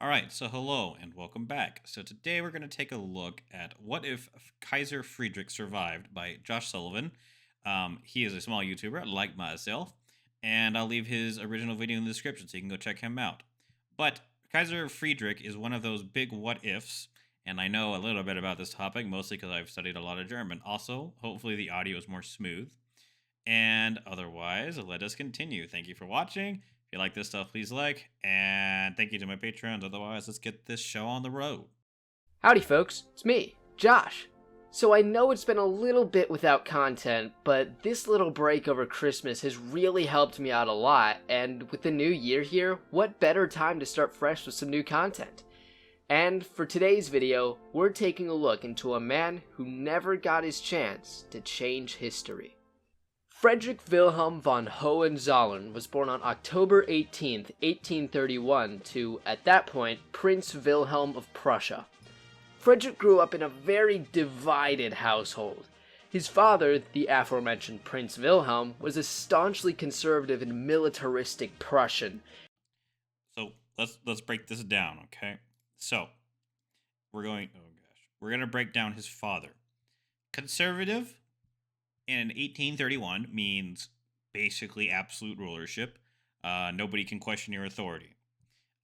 All right, so hello and welcome back. So today we're going to take a look at What If Kaiser Friedrich Survived by Josh Sullivan. He is a small YouTuber like myself, and I'll leave his original video in the description so you can go check him out. But Kaiser Friedrich is one of those big what ifs, and I know a little bit about this topic, mostly because I've studied a lot of German. Also, hopefully the audio is more smooth. And otherwise, let us continue. Thank you for watching. If you like this stuff, please like. And thank you to my patrons. Otherwise, let's get this show on the road. Howdy folks, it's me, Josh. So I know it's been a little bit without content, but this little break over Christmas has really helped me out a lot, and with the new year here, what better time to start fresh with some new content? And for today's video, we're taking a look into a man who never got his chance to change history. Friedrich Wilhelm von Hohenzollern was born on October 18th, 1831 to, at that point, Prince Wilhelm of Prussia. Frederick grew up in a very divided household. His father, the aforementioned Prince Wilhelm, was a staunchly conservative and militaristic Prussian. So let's break this down, okay? So we're gonna break down his father. Conservative in 1831 means basically absolute rulership. Nobody can question your authority.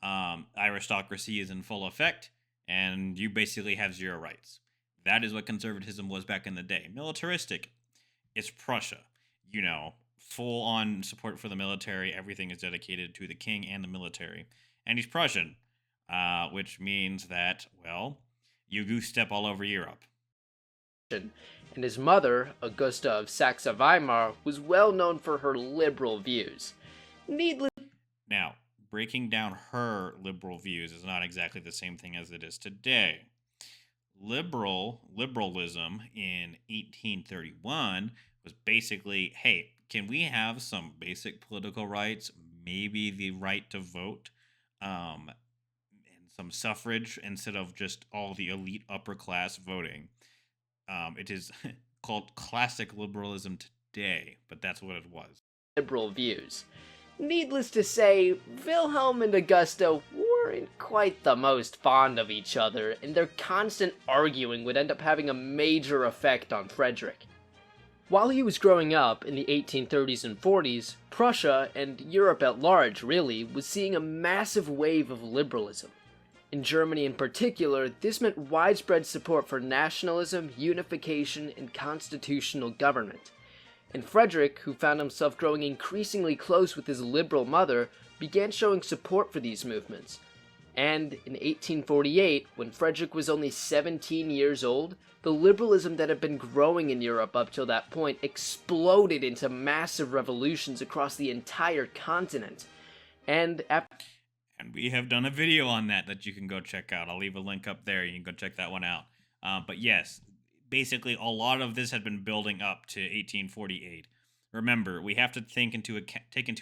Aristocracy is in full effect, and you basically have zero rights. That is what conservatism was back in the day. Militaristic, it's Prussia. Full on support for the military. Everything is dedicated to the king and the military. And he's Prussian, which means that, well, you goose step all over Europe. And his mother, Augusta of Saxe-Weimar, was well known for her liberal views. Now, breaking down her liberal views is not exactly the same thing as it is today. Liberalism in 1831 was basically, hey, can we have some basic political rights, maybe the right to vote, and some suffrage instead of just all the elite upper class voting. It is called classic liberalism today, but that's what it was. Liberal views. Needless to say, Wilhelm and Augusta weren't quite the most fond of each other, and their constant arguing would end up having a major effect on Frederick. While he was growing up in the 1830s and 40s, Prussia, and Europe at large really, was seeing a massive wave of liberalism. In Germany in particular, this meant widespread support for nationalism, unification, and constitutional government. And Frederick, who found himself growing increasingly close with his liberal mother, began showing support for these movements. And in 1848, when Frederick was only 17 years old, the liberalism that had been growing in Europe up till that point exploded into massive revolutions across the entire continent. And we have done a video on that you can go check out. I'll leave a link up there. You can go check that one out. But yes, basically a lot of this had been building up to 1848. Remember, we have to take into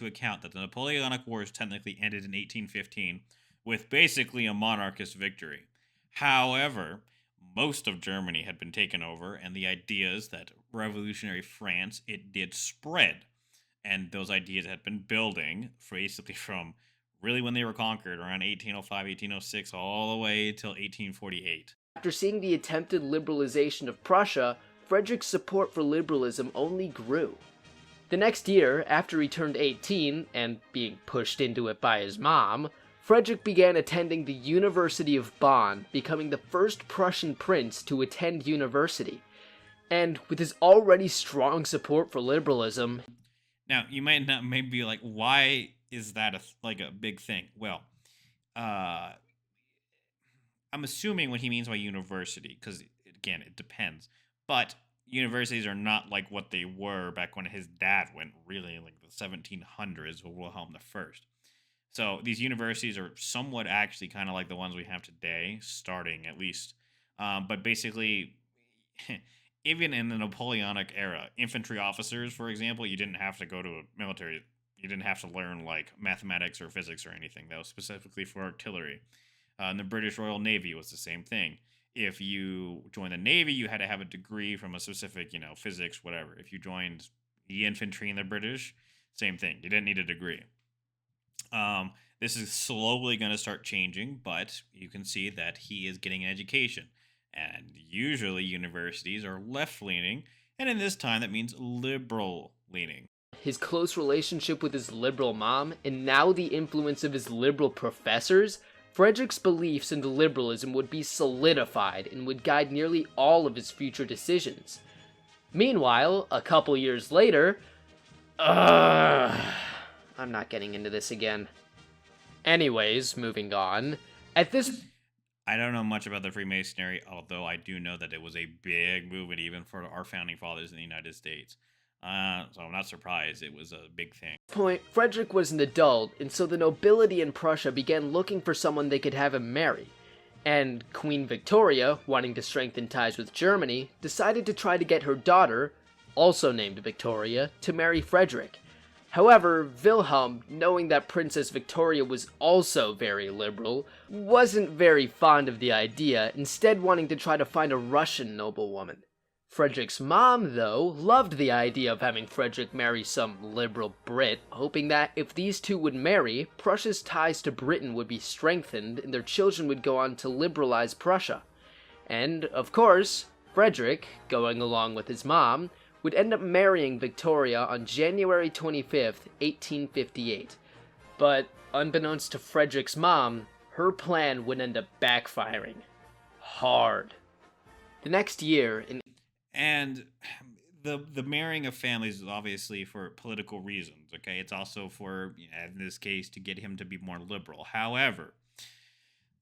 account that the Napoleonic Wars technically ended in 1815 with basically a monarchist victory. However, most of Germany had been taken over, and the ideas that revolutionary France, it did spread. And those ideas had been building basically from really when they were conquered, around 1805, 1806, all the way till 1848. After seeing the attempted liberalization of Prussia, Frederick's support for liberalism only grew. The next year, after he turned 18, and being pushed into it by his mom, Frederick began attending the University of Bonn, becoming the first Prussian prince to attend university. And with his already strong support for liberalism... Now, you might not maybe be like, why is that a big thing? Well, I'm assuming what he means by university, because again, it depends. But universities are not like what they were back when his dad went, really, like the 1700s with Wilhelm I. So these universities are somewhat actually kind of like the ones we have today, starting at least. But basically, even in the Napoleonic era, infantry officers, for example, you didn't have to go to a military. You didn't have to learn like mathematics or physics or anything. That was specifically for artillery. And the British Royal Navy was the same thing. If you joined the Navy, you had to have a degree from a specific, physics, whatever. If you joined the infantry in the British, same thing. You didn't need a degree. This is slowly going to start changing, but you can see that he is getting an education. And usually universities are left leaning, and in this time that means liberal leaning. His close relationship with his liberal mom, and now the influence of his liberal professors, Frederick's beliefs in liberalism would be solidified and would guide nearly all of his future decisions. Meanwhile, a couple years later, I'm not getting into this again. Anyways, moving on. At this I don't know much about the Freemasonry, although I do know that it was a big movement even for our founding fathers in the United States. So I'm not surprised it was a big thing. point, Frederick was an adult, and so the nobility in Prussia began looking for someone they could have him marry. And Queen Victoria, wanting to strengthen ties with Germany, decided to try to get her daughter, also named Victoria, to marry Frederick. However, Wilhelm, knowing that Princess Victoria was also very liberal, wasn't very fond of the idea, instead wanting to try to find a Russian noblewoman. Frederick's mom, though, loved the idea of having Frederick marry some liberal Brit, hoping that if these two would marry, Prussia's ties to Britain would be strengthened and their children would go on to liberalize Prussia. And, of course, Frederick, going along with his mom, would end up marrying Victoria on January 25th, 1858. But, unbeknownst to Frederick's mom, her plan would end up backfiring. Hard. The next year, And the marrying of families is obviously for political reasons, okay? It's also for, in this case, to get him to be more liberal. However,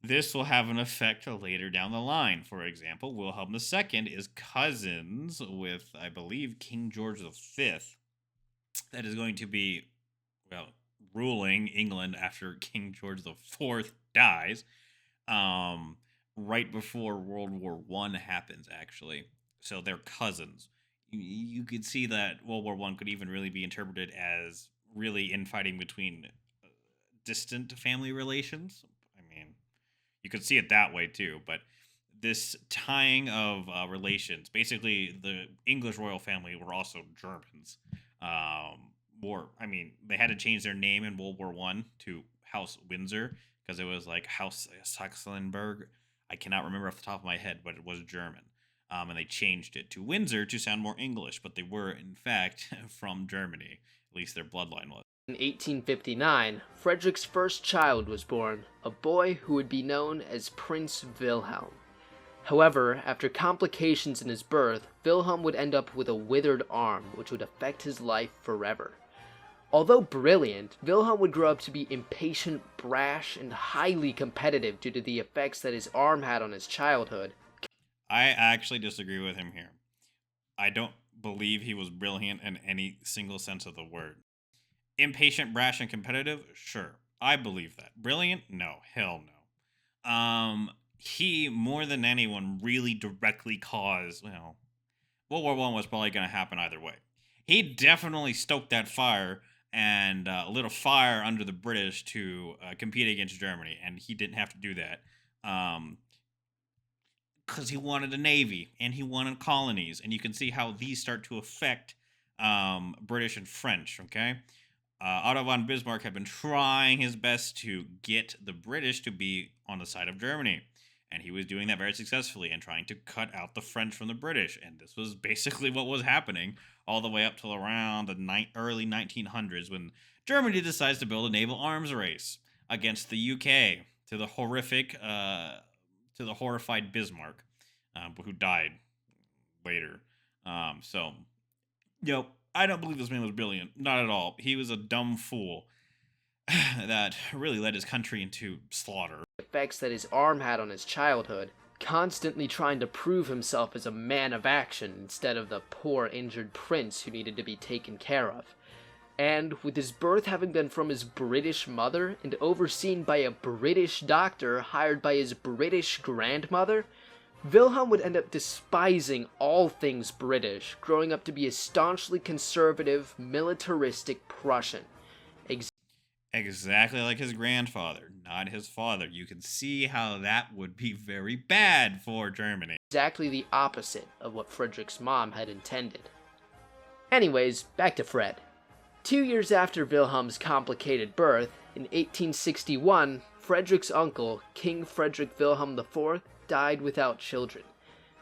this will have an effect later down the line. For example, Wilhelm II is cousins with, I believe, King George V. That is going to be, well, ruling England after King George IV dies, right before World War I happens, actually. So they're cousins. You could see that World War I could even really be interpreted as really infighting between distant family relations. I mean, you could see it that way too, but this tying of relations, basically the English royal family were also Germans. They had to change their name in World War I to House Windsor because it was like House Saxenberg. I cannot remember off the top of my head, but it was German. And they changed it to Windsor to sound more English, but they were, in fact, from Germany. At least their bloodline was. In 1859, Frederick's first child was born, a boy who would be known as Prince Wilhelm. However, after complications in his birth, Wilhelm would end up with a withered arm, which would affect his life forever. Although brilliant, Wilhelm would grow up to be impatient, brash, and highly competitive due to the effects that his arm had on his childhood. I actually disagree with him here. I don't believe he was brilliant in any single sense of the word. Impatient, brash, and competitive? Sure. I believe that. Brilliant? No. Hell no. He, more than anyone, really directly caused, World War I was probably going to happen either way. He definitely stoked that fire and lit a fire under the British to compete against Germany, and he didn't have to do that. Because he wanted a navy and he wanted colonies, and you can see how these start to affect British and French. Okay, Otto von Bismarck had been trying his best to get the British to be on the side of Germany, and he was doing that very successfully and trying to cut out the French from the British. And this was basically what was happening all the way up till around the early 1900s when Germany decides to build a naval arms race against the UK to the horrified Bismarck, who died later. I don't believe this man was brilliant. Not at all. He was a dumb fool that really led his country into slaughter. Effects that his arm had on his childhood, constantly trying to prove himself as a man of action instead of the poor injured prince who needed to be taken care of. And with his birth having been from his British mother and overseen by a British doctor hired by his British grandmother, Wilhelm would end up despising all things British, growing up to be a staunchly conservative, militaristic Prussian. Exactly like his grandfather, not his father. You can see how that would be very bad for Germany. Exactly the opposite of what Frederick's mom had intended. Anyways, back to Fred. 2 years after Wilhelm's complicated birth, In 1861, Frederick's uncle, King Frederick Wilhelm IV, died without children.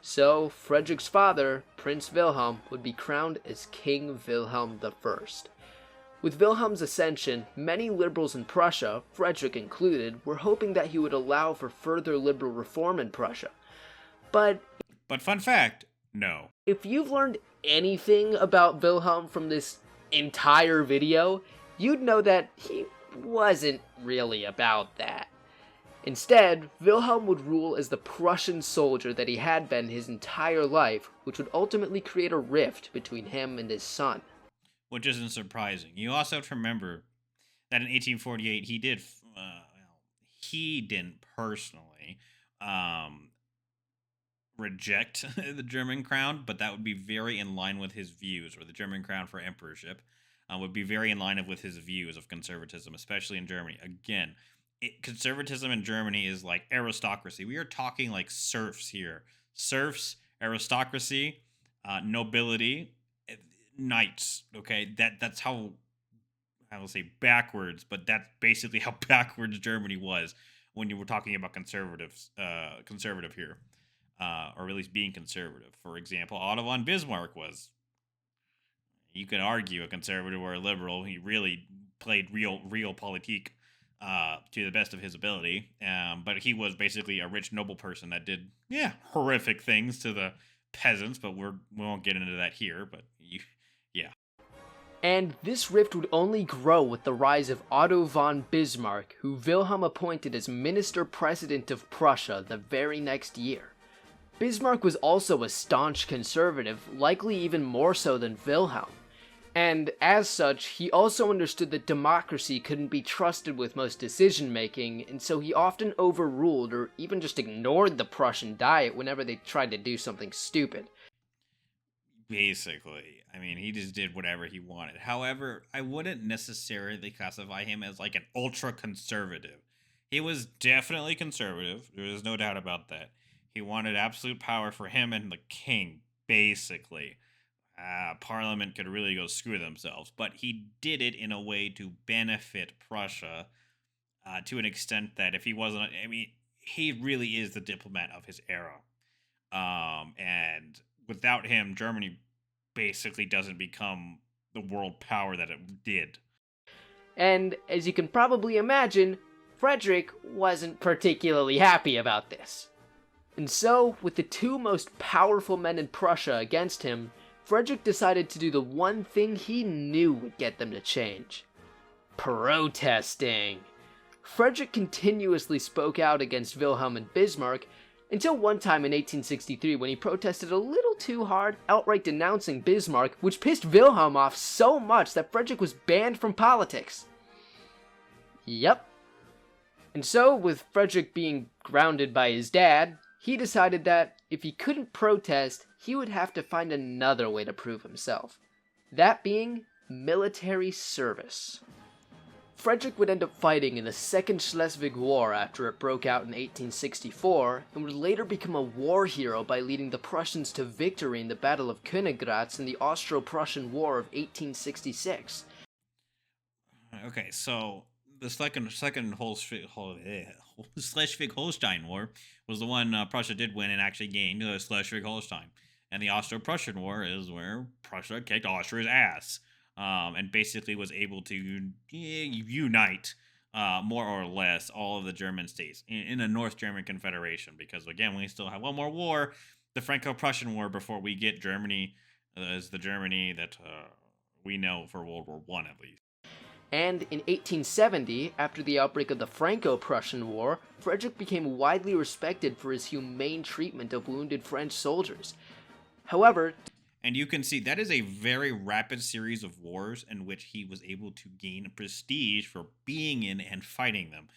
So, Frederick's father, Prince Wilhelm, would be crowned as King Wilhelm I. With Wilhelm's ascension, many liberals in Prussia, Frederick included, were hoping that he would allow for further liberal reform in Prussia. But fun fact, no. If you've learned anything about Wilhelm from this entire video, you'd know that he wasn't really about that. Instead, Wilhelm would rule as the Prussian soldier that he had been his entire life, which would ultimately create a rift between him and his son. Which isn't surprising. You also have to remember that in 1848 he didn't personally reject the German crown, but that would be very in line with his views, or the German crown for emperorship would be very in line with his views of conservatism, especially in Germany. Again, conservatism in Germany is like aristocracy. We are talking like serfs here. Serfs, aristocracy, nobility, knights. Okay, that's how I will say backwards, but that's basically how backwards Germany was when you were talking about conservative here, or at least being conservative. For example, Otto von Bismarck was, you could argue, a conservative or a liberal. He really played realpolitik to the best of his ability, but he was basically a rich noble person that did horrific things to the peasants, but we won't get into that here. But And this rift would only grow with the rise of Otto von Bismarck, who Wilhelm appointed as Minister-President of Prussia the very next year. Bismarck was also a staunch conservative, likely even more so than Wilhelm. And as such, he also understood that democracy couldn't be trusted with most decision-making, and so he often overruled or even just ignored the Prussian Diet whenever they tried to do something stupid. Basically, I mean, he just did whatever he wanted. However, I wouldn't necessarily classify him as like an ultra-conservative. He was definitely conservative, there's no doubt about that. He wanted absolute power for him and the king, basically. Parliament could really go screw themselves, but he did it in a way to benefit Prussia to an extent that if he wasn't, I mean, he really is the diplomat of his era. And without him, Germany basically doesn't become the world power that it did. And as you can probably imagine, Frederick wasn't particularly happy about this. And so, with the two most powerful men in Prussia against him, Frederick decided to do the one thing he knew would get them to change: protesting. Frederick continuously spoke out against Wilhelm and Bismarck, until one time in 1863 when he protested a little too hard, outright denouncing Bismarck, which pissed Wilhelm off so much that Frederick was banned from politics. Yep. And so, with Frederick being grounded by his dad, he decided that if he couldn't protest, he would have to find another way to prove himself. That being military service. Frederick would end up fighting in the Second Schleswig War after it broke out in 1864, and would later become a war hero by leading the Prussians to victory in the Battle of Königgrätz in the Austro-Prussian War of 1866. Okay, so the second Schleswig-Holstein War was the one Prussia did win and actually gained Schleswig-Holstein. And the Austro-Prussian War is where Prussia kicked Austria's ass. And basically was able to unite more or less all of the German states in a North German Confederation. Because again, we still have one more war, the Franco-Prussian War, before we get Germany as the Germany that we know for World War I at least. And in 1870, after the outbreak of the Franco-Prussian War, Frederick became widely respected for his humane treatment of wounded French soldiers. However, and you can see that is a very rapid series of wars in which he was able to gain prestige for being in and fighting them.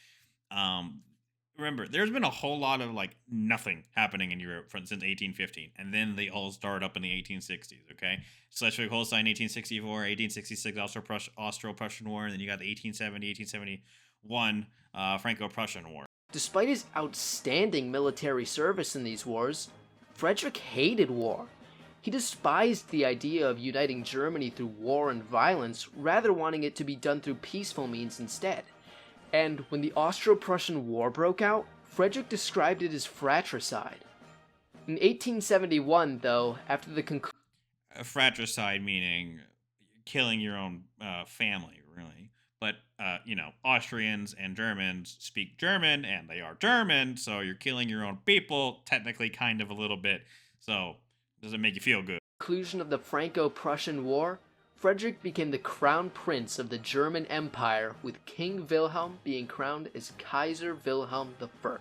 Remember, there's been a whole lot of like nothing happening in Europe since 1815, and then they all started up in the 1860s. Okay, Schleswig-Holstein 1864, 1866 Austro-Prussian War, and then you got the 1871 Franco-Prussian War. Despite his outstanding military service in these wars, Frederick hated war. He despised the idea of uniting Germany through war and violence, rather wanting it to be done through peaceful means instead. And when the Austro-Prussian War broke out, Frederick described it as fratricide. In 1871, though, after the conclusion... Fratricide meaning killing your own family, really. But, Austrians and Germans speak German, and they are German, so you're killing your own people, technically kind of a little bit, so does it make you feel good? Conclusion of the Franco-Prussian War, Frederick became the crown prince of the German Empire, with King Wilhelm being crowned as Kaiser Wilhelm I.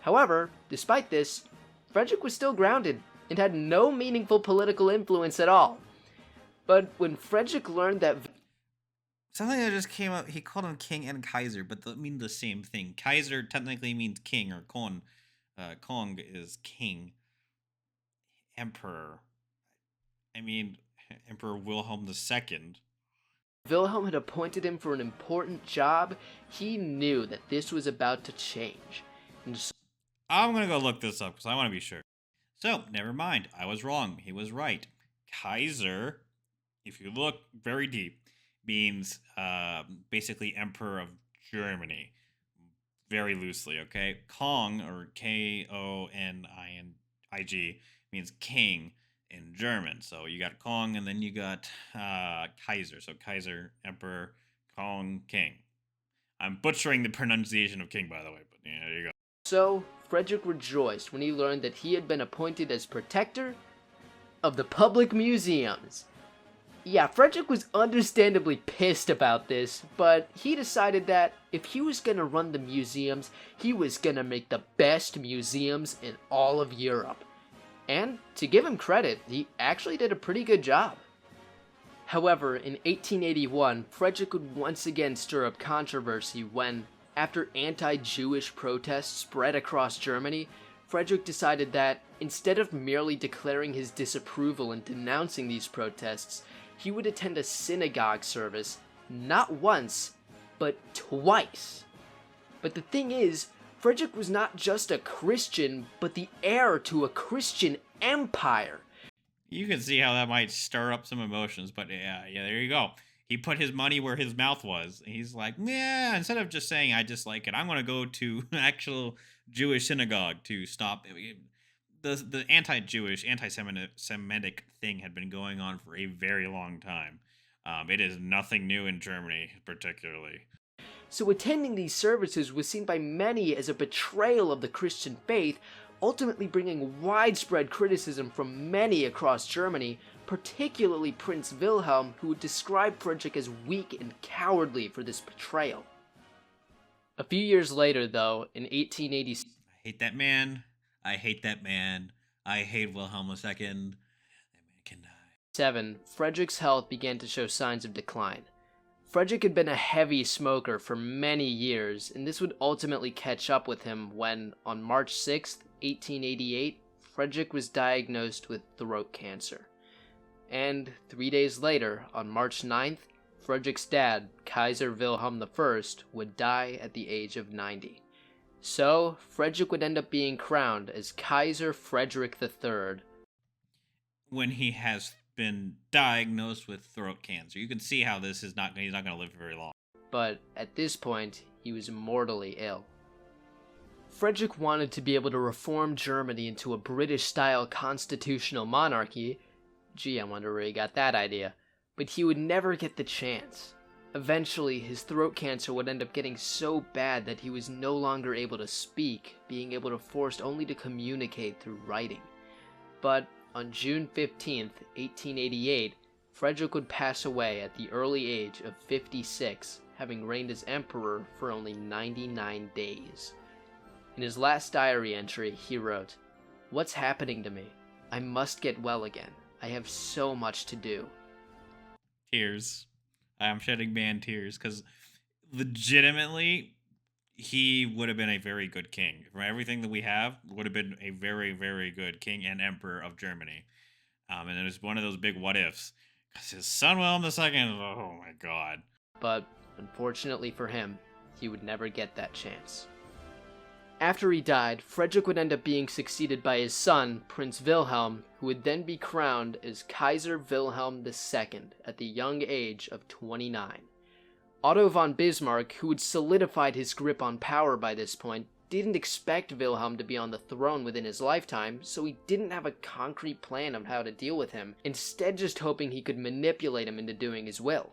However, despite this, Frederick was still grounded and had no meaningful political influence at all. But when Frederick learned that... Something that just came up, he called him king and Kaiser, but they mean the same thing. Kaiser technically means king, or Kong. Kong is king. Emperor. I mean, Emperor Wilhelm II. Wilhelm had appointed him for an important job. He knew that this was about to change. And so I'm going to go look this up because I want to be sure. So, never mind. I was wrong. He was right. Kaiser, if you look very deep, means basically Emperor of Germany. Very loosely, okay? Kong, or Koning, means king in German. So you got Kong, and then you got Kaiser. So Kaiser, Emperor, Kong, King. I'm butchering the pronunciation of king, by the way, but yeah, there you go. So, Frederick rejoiced when he learned that he had been appointed as protector of the public museums. Yeah, Frederick was understandably pissed about this, but he decided that if he was gonna run the museums, he was gonna make the best museums in all of Europe. And, to give him credit, he actually did a pretty good job. However, in 1881, Frederick would once again stir up controversy when, after anti-Jewish protests spread across Germany, Frederick decided that, instead of merely declaring his disapproval and denouncing these protests, he would attend a synagogue service, not once, but twice. But the thing is, Frederick was not just a Christian, but the heir to a Christian empire. You can see how that might stir up some emotions, but yeah, there you go. He put his money where his mouth was. He's like, yeah, instead of just saying, I dislike it, I'm going to go to an actual Jewish synagogue to stop it. The anti-Jewish, anti-Semitic thing had been going on for a very long time. It is nothing new in Germany, particularly. So attending these services was seen by many as a betrayal of the Christian faith, ultimately bringing widespread criticism from many across Germany, particularly Prince Wilhelm, who would describe Frederick as weak and cowardly for this betrayal. A few years later, though, in 1886... I hate that man. I hate that man. I hate Wilhelm II. That man can die. Frederick's health began to show signs of decline. Frederick had been a heavy smoker for many years, and this would ultimately catch up with him when, on March 6, 1888, Frederick was diagnosed with throat cancer. And 3 days later, on March 9th, Frederick's dad, Kaiser Wilhelm I, would die at the age of 90. So, Frederick would end up being crowned as Kaiser Frederick III. When he has been diagnosed with throat cancer. You can see how he's not going to live very long. But at this point, he was mortally ill. Frederick wanted to be able to reform Germany into a British-style constitutional monarchy. Gee, I wonder where he got that idea. But he would never get the chance. Eventually, his throat cancer would end up getting so bad that he was no longer able to speak, being able to forced only to communicate through writing. But on June 15th, 1888, Frederick would pass away at the early age of 56, having reigned as emperor for only 99 days. In his last diary entry, he wrote, "What's happening to me? I must get well again. I have so much to do." Tears. I'm shedding man tears, because legitimately, he would have been a very good king. From everything that we have, would have been a very, very good king and emperor of Germany. And it was one of those big what ifs. Because his son Wilhelm II, oh my god. But unfortunately for him, he would never get that chance. After he died, Frederick would end up being succeeded by his son, Prince Wilhelm, who would then be crowned as Kaiser Wilhelm II at the young age of 29. Otto von Bismarck, who had solidified his grip on power by this point, didn't expect Wilhelm to be on the throne within his lifetime, so he didn't have a concrete plan of how to deal with him, instead just hoping he could manipulate him into doing his will.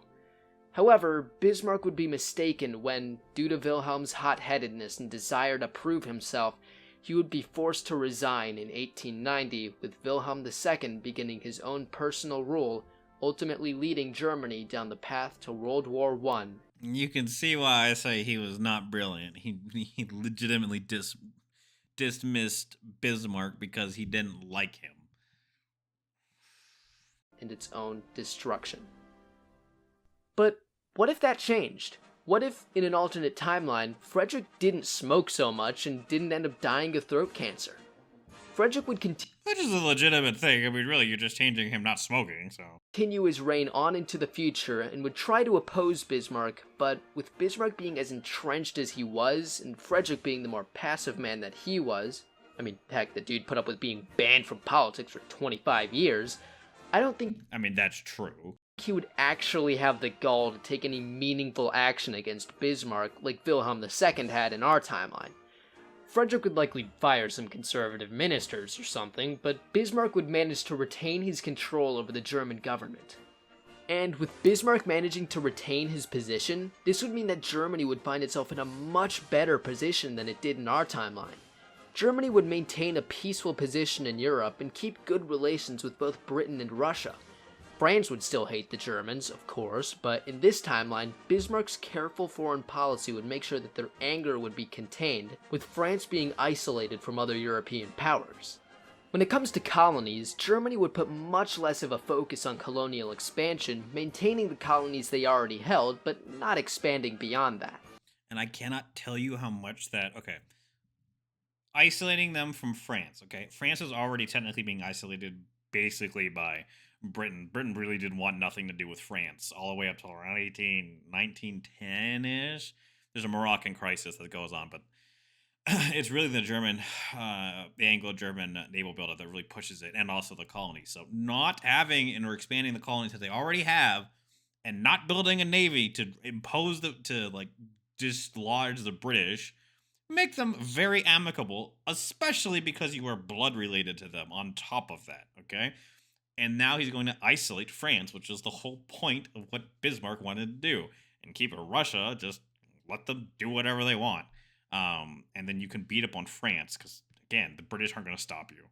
However, Bismarck would be mistaken when, due to Wilhelm's hot-headedness and desire to prove himself, he would be forced to resign in 1890, with Wilhelm II beginning his own personal rule, ultimately leading Germany down the path to World War I. You can see why I say he was not brilliant. He legitimately dismissed Bismarck because he didn't like him. And its own destruction. But what if that changed? What if, in an alternate timeline, Frederick didn't smoke so much and didn't end up dying of throat cancer? Frederick would Which is a legitimate thing. I mean, really, you're just changing him not smoking, so. Continue his reign on into the future and would try to oppose Bismarck, but with Bismarck being as entrenched as he was, and Frederick being the more passive man that he was, I mean, heck, the dude put up with being banned from politics for 25 years, I don't think... I mean, that's true. He would actually have the gall to take any meaningful action against Bismarck like Wilhelm II had in our timeline. Frederick would likely fire some conservative ministers or something, but Bismarck would manage to retain his control over the German government. And with Bismarck managing to retain his position, this would mean that Germany would find itself in a much better position than it did in our timeline. Germany would maintain a peaceful position in Europe and keep good relations with both Britain and Russia. France would still hate the Germans, of course, but in this timeline, Bismarck's careful foreign policy would make sure that their anger would be contained, with France being isolated from other European powers. When it comes to colonies, Germany would put much less of a focus on colonial expansion, maintaining the colonies they already held, but not expanding beyond that. And I cannot tell you how much that... Okay. Isolating them from France, okay? France is already technically being isolated basically by Britain. Britain really did want nothing to do with France all the way up till around 1910-ish. There's a Moroccan crisis that goes on, but it's really the Anglo-German naval buildup that really pushes it, and also the colonies. So not having and or expanding the colonies that they already have, and not building a navy to dislodge the British, make them very amicable, especially because you are blood related to them on top of that, okay? And now he's going to isolate France, which is the whole point of what Bismarck wanted to do. And keep Russia, just let them do whatever they want. And then you can beat up on France, because, again, the British aren't going to stop you.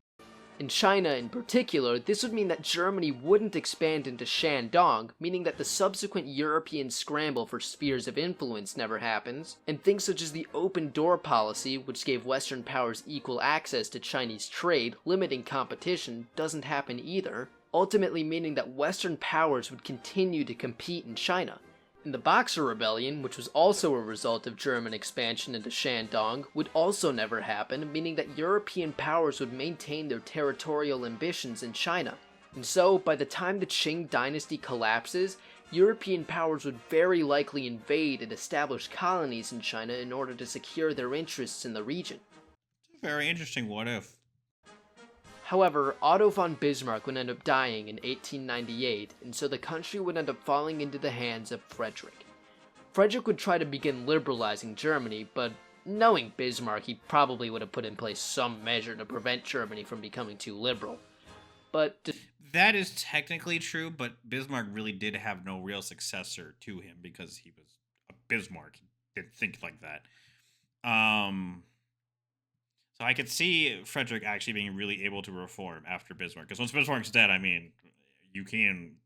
In China in particular, this would mean that Germany wouldn't expand into Shandong, meaning that the subsequent European scramble for spheres of influence never happens, and things such as the open door policy, which gave Western powers equal access to Chinese trade, limiting competition, doesn't happen either, ultimately meaning that Western powers would continue to compete in China. And the Boxer Rebellion, which was also a result of German expansion into Shandong, would also never happen, meaning that European powers would maintain their territorial ambitions in China. And so, by the time the Qing dynasty collapses, European powers would very likely invade and establish colonies in China in order to secure their interests in the region. It's a very interesting what if. However, Otto von Bismarck would end up dying in 1898, and so the country would end up falling into the hands of Frederick. Frederick would try to begin liberalizing Germany, but knowing Bismarck, he probably would have put in place some measure to prevent Germany from becoming too liberal. But that is technically true, but Bismarck really did have no real successor to him because he was a Bismarck. He didn't think like that. So I could see Frederick actually being really able to reform after Bismarck. Because once Bismarck's dead, I mean, you can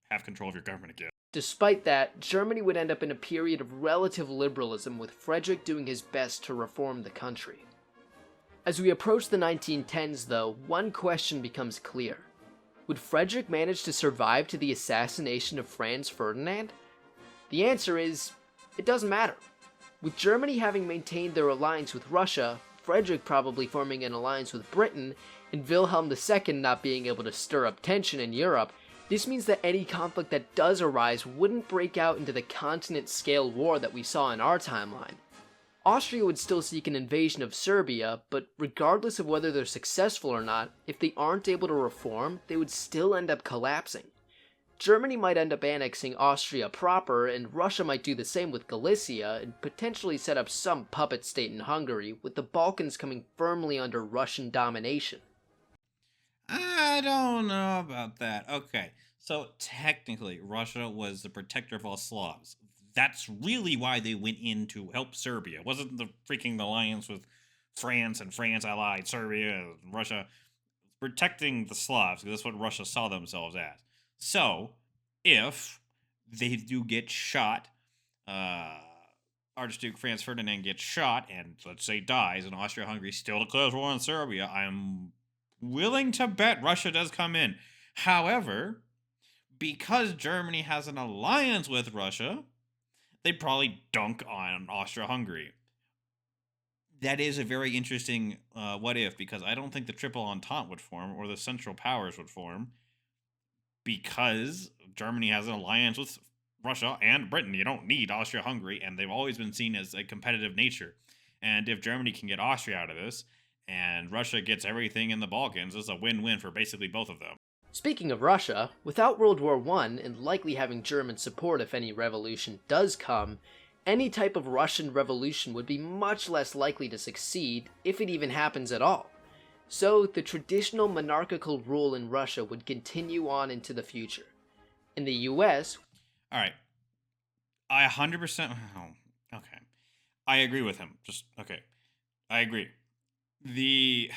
have control of your government again. Despite that, Germany would end up in a period of relative liberalism, with Frederick doing his best to reform the country. As we approach the 1910s, though, one question becomes clear. Would Frederick manage to survive to the assassination of Franz Ferdinand? The answer is, it doesn't matter. With Germany having maintained their alliance with Russia, Frederick probably forming an alliance with Britain, and Wilhelm II not being able to stir up tension in Europe, this means that any conflict that does arise wouldn't break out into the continent-scale war that we saw in our timeline. Austria would still seek an invasion of Serbia, but regardless of whether they're successful or not, if they aren't able to reform, they would still end up collapsing. Germany might end up annexing Austria proper, and Russia might do the same with Galicia, and potentially set up some puppet state in Hungary, with the Balkans coming firmly under Russian domination. I don't know about that. Okay, so technically, Russia was the protector of all Slavs. That's really why they went in to help Serbia. It wasn't the freaking alliance with France and France allied Serbia and Russia. Protecting the Slavs, because that's what Russia saw themselves as. So, if they do get shot, Archduke Franz Ferdinand gets shot, and let's say dies, and Austria-Hungary still declares war on Serbia, I'm willing to bet Russia does come in. However, because Germany has an alliance with Russia, they probably dunk on Austria-Hungary. That is a very interesting what if, because I don't think the Triple Entente would form or the Central Powers would form, because Germany has an alliance with Russia and Britain. You don't need Austria-Hungary, and they've always been seen as a competitive nature. And if Germany can get Austria out of this, and Russia gets everything in the Balkans, it's a win-win for basically both of them. Speaking of Russia, without World War I, and likely having German support if any revolution does come, any type of Russian revolution would be much less likely to succeed, if it even happens at all. So, the traditional monarchical rule in Russia would continue on into the future. In the US... Alright. I 100%... Oh, okay. I agree with him. I agree. The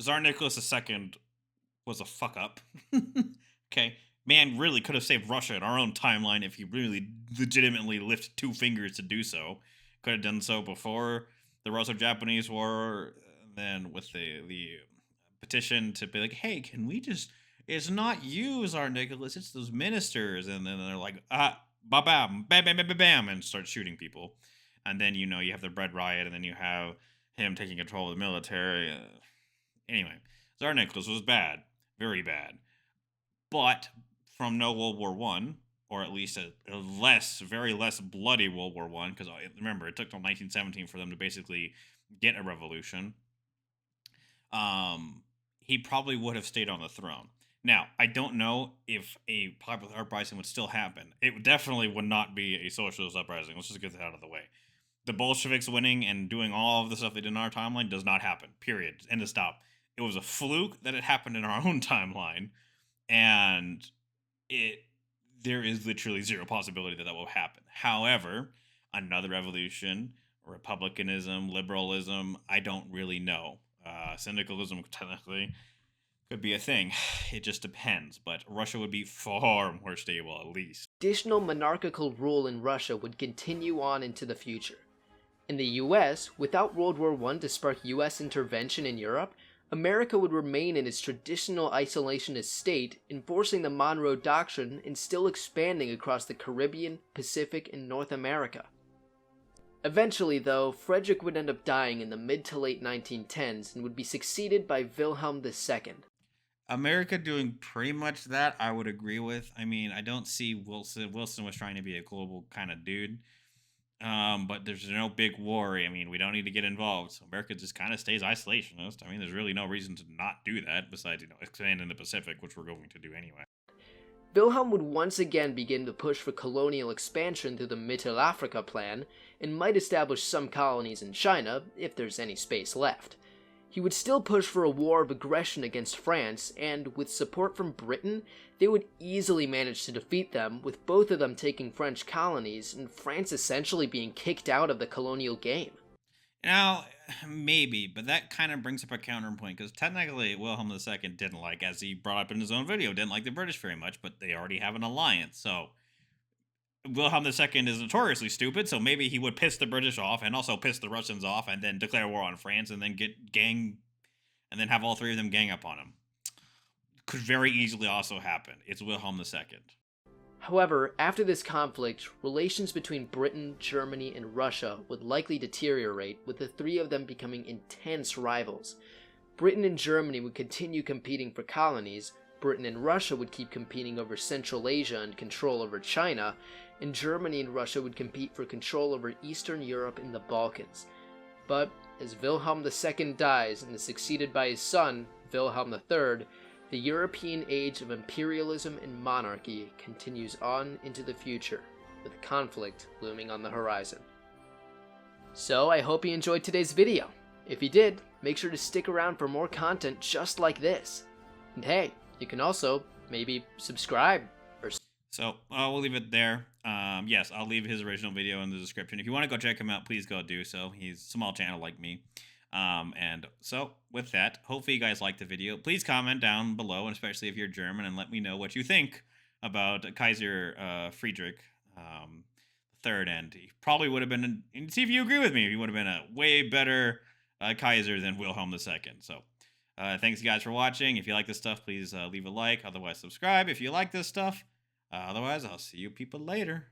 Tsar Nicholas II was a fuck up. Okay? Man really could have saved Russia in our own timeline if he really legitimately lifted two fingers to do so. Could have done so before the Russo-Japanese War, then with the petition to be like, hey, can we just... It's not you, Tsar Nicholas, it's those ministers. And then they're like, ba-bam, bam, bam, bam, bam, bam, and start shooting people. And then, you have the Bread Riot, and then you have him taking control of the military. Anyway, Tsar Nicholas was bad. Very bad. But from no World War I, or at least a very less bloody World War I, because remember, it took till 1917 for them to basically get a revolution, he probably would have stayed on the throne. Now, I don't know if a popular uprising would still happen. It definitely would not be a socialist uprising. Let's just get that out of the way. The Bolsheviks winning and doing all of the stuff they did in our timeline does not happen. Period. End of stop. It was a fluke that it happened in our own timeline, and there is literally zero possibility that will happen. However, another revolution, republicanism, liberalism, I don't really know. Syndicalism, technically, could be a thing. It just depends, but Russia would be far more stable, at least. Additional monarchical rule in Russia would continue on into the future. In the US, without World War I to spark US intervention in Europe, America would remain in its traditional isolationist state, enforcing the Monroe Doctrine and still expanding across the Caribbean, Pacific, and North America. Eventually, though, Frederick would end up dying in the mid to late 1910s and would be succeeded by Wilhelm II. America doing pretty much that, I would agree with. I mean, I don't see Wilson. Wilson was trying to be a global kind of dude. But there's no big war. I mean, we don't need to get involved. So America just kind of stays isolationist. I mean, there's really no reason to not do that besides, expand in the Pacific, which we're going to do anyway. Wilhelm would once again begin to push for colonial expansion through the Mittelafrika Plan, and might establish some colonies in China, if there's any space left. He would still push for a war of aggression against France, and with support from Britain, they would easily manage to defeat them, with both of them taking French colonies, and France essentially being kicked out of the colonial game. Now, maybe, but that kind of brings up a counterpoint, because technically Wilhelm II didn't like, as he brought up in his own video, didn't like the British very much, but they already have an alliance, so Wilhelm II is notoriously stupid, so maybe he would piss the British off and also piss the Russians off and then declare war on France and then and then have all three of them gang up on him. Could very easily also happen. It's Wilhelm II. However, after this conflict, relations between Britain, Germany, and Russia would likely deteriorate, with the three of them becoming intense rivals. Britain and Germany would continue competing for colonies, Britain and Russia would keep competing over Central Asia and control over China, and Germany and Russia would compete for control over Eastern Europe and the Balkans. But as Wilhelm II dies and is succeeded by his son, Wilhelm III, The European age of imperialism and monarchy continues on into the future, with conflict looming on the horizon. So I hope you enjoyed today's video. If you did, make sure to stick around for more content just like this. And hey, you can also maybe subscribe or... So we'll leave it there. Yes, I'll leave his original video in the description. If you want to go check him out, please go do so. He's a small channel like me. And so with that, hopefully you guys liked the video. Please comment down below, and especially if you're German, and let me know what you think about Kaiser Friedrich III. And he probably would have been, and see if you agree with me, he would have been a way better Kaiser than Wilhelm II. So thanks guys for watching. If you like this stuff, please leave a like. Otherwise, subscribe if you like this stuff. Otherwise, I'll see you people later.